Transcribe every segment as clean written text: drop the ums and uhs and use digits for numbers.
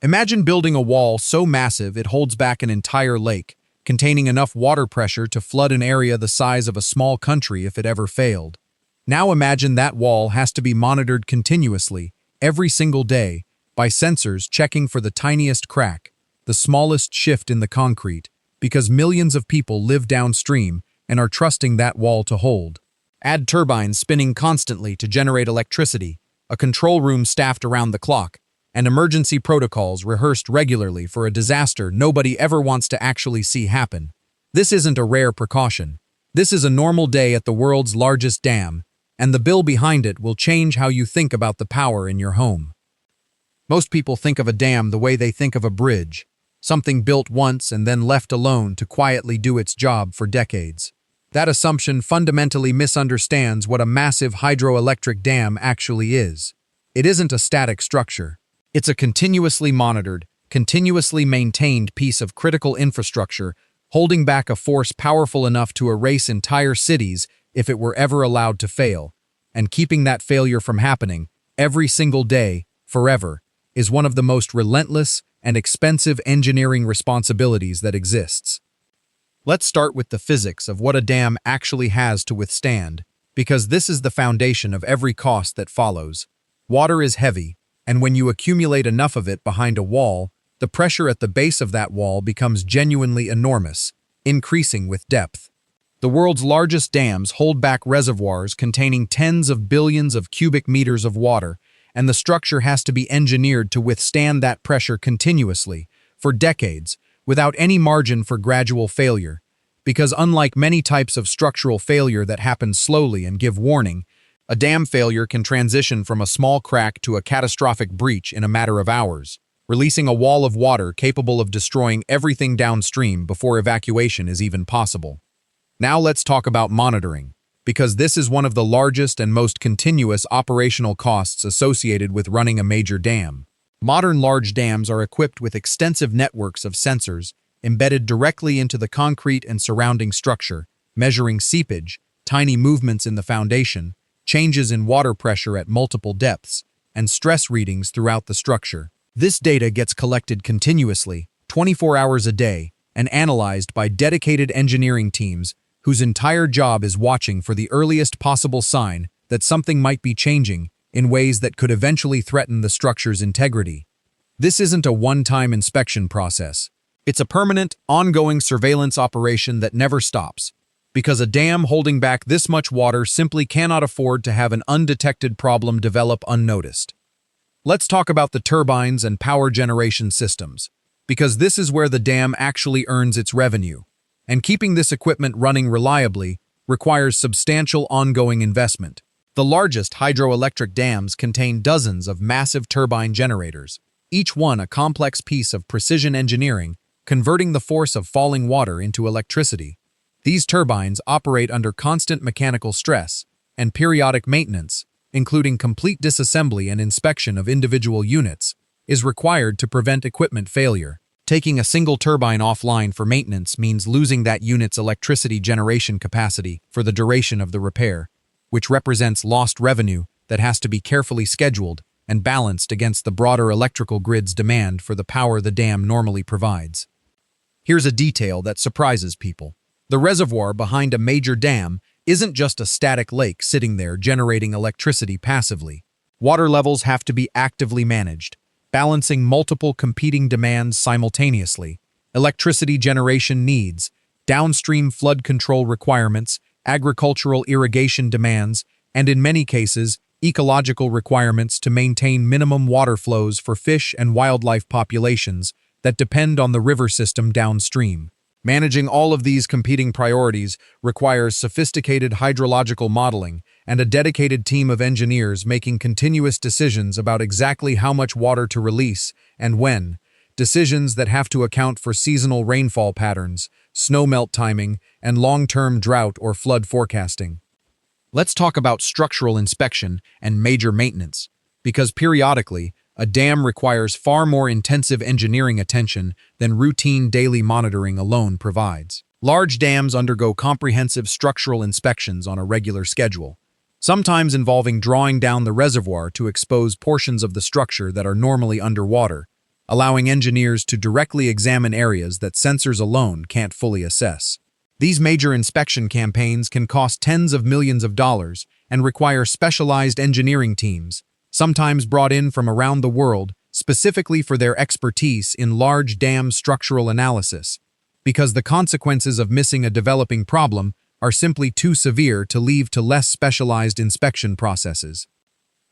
Imagine building a wall so massive it holds back an entire lake, containing enough water pressure to flood an area the size of a small country if it ever failed. Now imagine that wall has to be monitored continuously, every single day, by sensors checking for the tiniest crack, the smallest shift in the concrete, because millions of people live downstream and are trusting that wall to hold. Add turbines spinning constantly to generate electricity, a control room staffed around the clock, and emergency protocols rehearsed regularly for a disaster nobody ever wants to actually see happen. This isn't a rare precaution. This is a normal day at the world's largest dam, and the bill behind it will change how you think about the power in your home. Most people think of a dam the way they think of a bridge, something built once and then left alone to quietly do its job for decades. That assumption fundamentally misunderstands what a massive hydroelectric dam actually is. It isn't a static structure. It's a continuously monitored, continuously maintained piece of critical infrastructure, holding back a force powerful enough to erase entire cities if it were ever allowed to fail, and keeping that failure from happening every single day, forever, is one of the most relentless and expensive engineering responsibilities that exists. Let's start with the physics of what a dam actually has to withstand, because this is the foundation of every cost that follows. Water is heavy, and when you accumulate enough of it behind a wall, the pressure at the base of that wall becomes genuinely enormous, increasing with depth. The world's largest dams hold back reservoirs containing tens of billions of cubic meters of water, and the structure has to be engineered to withstand that pressure continuously, for decades, without any margin for gradual failure. Because unlike many types of structural failure that happen slowly and give warning, a dam failure can transition from a small crack to a catastrophic breach in a matter of hours, releasing a wall of water capable of destroying everything downstream before evacuation is even possible. Now let's talk about monitoring, because this is one of the largest and most continuous operational costs associated with running a major dam. Modern large dams are equipped with extensive networks of sensors embedded directly into the concrete and surrounding structure, measuring seepage, tiny movements in the foundation, changes in water pressure at multiple depths, and stress readings throughout the structure. This data gets collected continuously, 24 hours a day, and analyzed by dedicated engineering teams whose entire job is watching for the earliest possible sign that something might be changing in ways that could eventually threaten the structure's integrity. This isn't a one-time inspection process. It's a permanent, ongoing surveillance operation that never stops, because a dam holding back this much water simply cannot afford to have an undetected problem develop unnoticed. Let's talk about the turbines and power generation systems, because this is where the dam actually earns its revenue. And keeping this equipment running reliably requires substantial ongoing investment. The largest hydroelectric dams contain dozens of massive turbine generators, each one a complex piece of precision engineering, converting the force of falling water into electricity. These turbines operate under constant mechanical stress, and periodic maintenance, including complete disassembly and inspection of individual units, is required to prevent equipment failure. Taking a single turbine offline for maintenance means losing that unit's electricity generation capacity for the duration of the repair, which represents lost revenue that has to be carefully scheduled and balanced against the broader electrical grid's demand for the power the dam normally provides. Here's a detail that surprises people. The reservoir behind a major dam isn't just a static lake sitting there generating electricity passively. Water levels have to be actively managed, balancing multiple competing demands simultaneously: electricity generation needs, downstream flood control requirements, agricultural irrigation demands, and in many cases, ecological requirements to maintain minimum water flows for fish and wildlife populations that depend on the river system downstream. Managing all of these competing priorities requires sophisticated hydrological modeling and a dedicated team of engineers making continuous decisions about exactly how much water to release and when, decisions that have to account for seasonal rainfall patterns, snowmelt timing, and long-term drought or flood forecasting. Let's talk about structural inspection and major maintenance, because periodically, a dam requires far more intensive engineering attention than routine daily monitoring alone provides. Large dams undergo comprehensive structural inspections on a regular schedule, sometimes involving drawing down the reservoir to expose portions of the structure that are normally underwater, allowing engineers to directly examine areas that sensors alone can't fully assess. These major inspection campaigns can cost tens of millions of dollars and require specialized engineering teams, sometimes brought in from around the world, specifically for their expertise in large dam structural analysis, because the consequences of missing a developing problem are simply too severe to leave to less specialized inspection processes.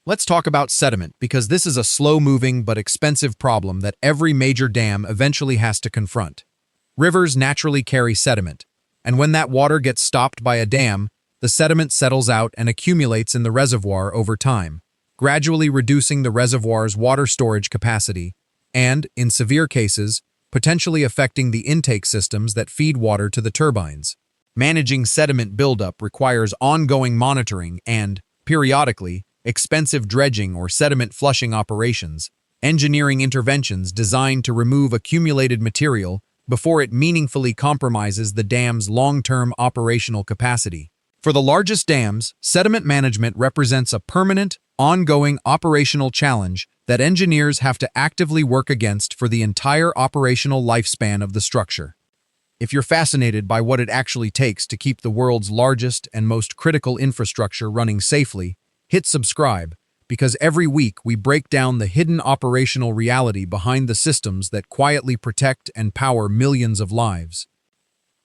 Let's talk about sediment, because this is a slow-moving but expensive problem that every major dam eventually has to confront. Rivers naturally carry sediment, and when that water gets stopped by a dam, the sediment settles out and accumulates in the reservoir over time, gradually reducing the reservoir's water storage capacity and, in severe cases, potentially affecting the intake systems that feed water to the turbines. Managing sediment buildup requires ongoing monitoring and, periodically, expensive dredging or sediment flushing operations, engineering interventions designed to remove accumulated material before it meaningfully compromises the dam's long-term operational capacity. For the largest dams, sediment management represents a permanent, ongoing operational challenge that engineers have to actively work against for the entire operational lifespan of the structure. If you're fascinated by what it actually takes to keep the world's largest and most critical infrastructure running safely, hit subscribe, because every week we break down the hidden operational reality behind the systems that quietly protect and power millions of lives.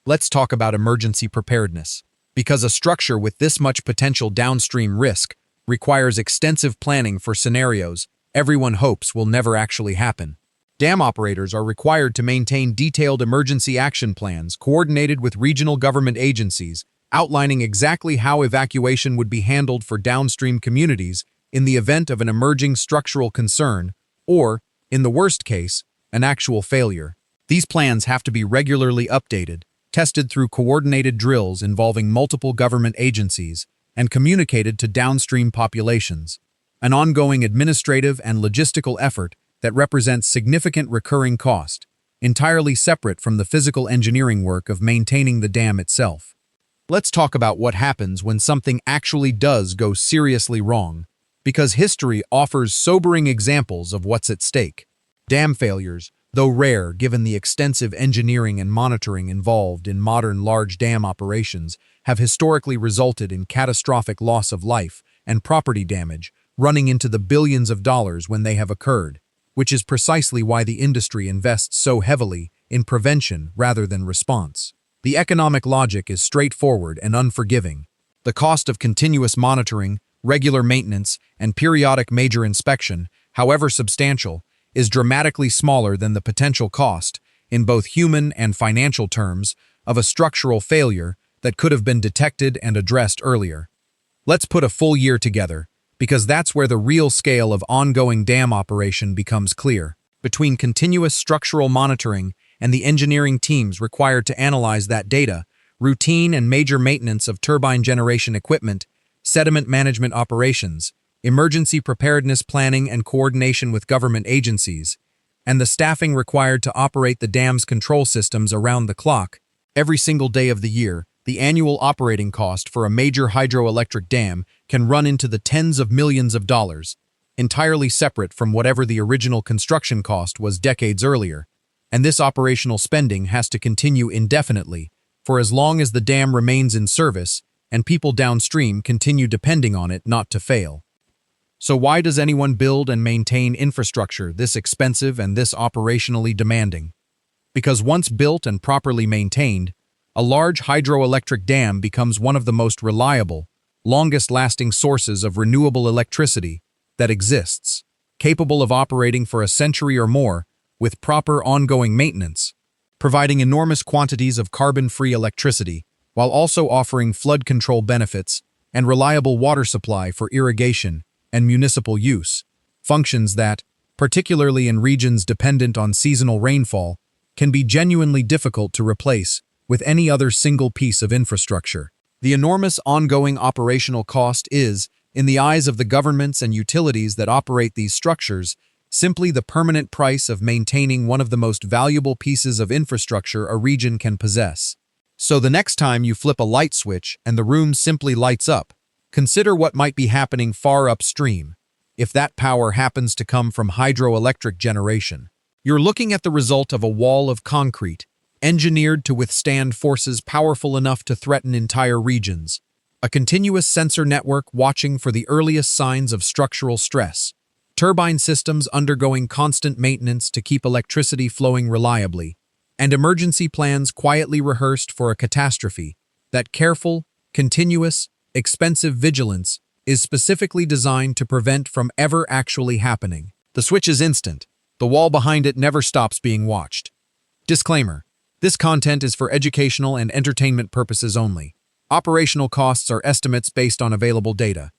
Let's talk about emergency preparedness, because a structure with this much potential downstream risk requires extensive planning for scenarios everyone hopes will never actually happen. Dam operators are required to maintain detailed emergency action plans coordinated with regional government agencies, outlining exactly how evacuation would be handled for downstream communities in the event of an emerging structural concern or, in the worst case, an actual failure. These plans have to be regularly updated, tested through coordinated drills involving multiple government agencies, and communicated to downstream populations, an ongoing administrative and logistical effort that represents significant recurring cost, entirely separate from the physical engineering work of maintaining the dam itself. Let's talk about what happens when something actually does go seriously wrong, because history offers sobering examples of what's at stake. Dam failures, though rare given the extensive engineering and monitoring involved in modern large dam operations, have historically resulted in catastrophic loss of life and property damage, running into the billions of dollars when they have occurred, which is precisely why the industry invests so heavily in prevention rather than response. The economic logic is straightforward and unforgiving. The cost of continuous monitoring, regular maintenance, and periodic major inspection, however substantial, is dramatically smaller than the potential cost, in both human and financial terms, of a structural failure that could have been detected and addressed earlier. Let's put a full year together, because that's where the real scale of ongoing dam operation becomes clear. Between continuous structural monitoring and the engineering teams required to analyze that data, routine and major maintenance of turbine generation equipment, sediment management operations, emergency preparedness planning and coordination with government agencies, and the staffing required to operate the dam's control systems around the clock, every single day of the year, the annual operating cost for a major hydroelectric dam can run into the tens of millions of dollars, entirely separate from whatever the original construction cost was decades earlier. And this operational spending has to continue indefinitely, for as long as the dam remains in service and people downstream continue depending on it not to fail. So why does anyone build and maintain infrastructure this expensive and this operationally demanding? Because once built and properly maintained, a large hydroelectric dam becomes one of the most reliable, longest-lasting sources of renewable electricity that exists, capable of operating for a century or more with proper ongoing maintenance, providing enormous quantities of carbon-free electricity while also offering flood control benefits and reliable water supply for irrigation and municipal use, functions that, particularly in regions dependent on seasonal rainfall, can be genuinely difficult to replace with any other single piece of infrastructure. The enormous ongoing operational cost is, in the eyes of the governments and utilities that operate these structures, simply the permanent price of maintaining one of the most valuable pieces of infrastructure a region can possess. So the next time you flip a light switch and the room simply lights up, consider what might be happening far upstream, if that power happens to come from hydroelectric generation. You're looking at the result of a wall of concrete, engineered to withstand forces powerful enough to threaten entire regions. A continuous sensor network watching for the earliest signs of structural stress. Turbine systems undergoing constant maintenance to keep electricity flowing reliably, and emergency plans quietly rehearsed for a catastrophe. That careful, continuous, expensive vigilance is specifically designed to prevent from ever actually happening. The switch is instant. The wall behind it never stops being watched. Disclaimer: this content is for educational and entertainment purposes only. Operational costs are estimates based on available data.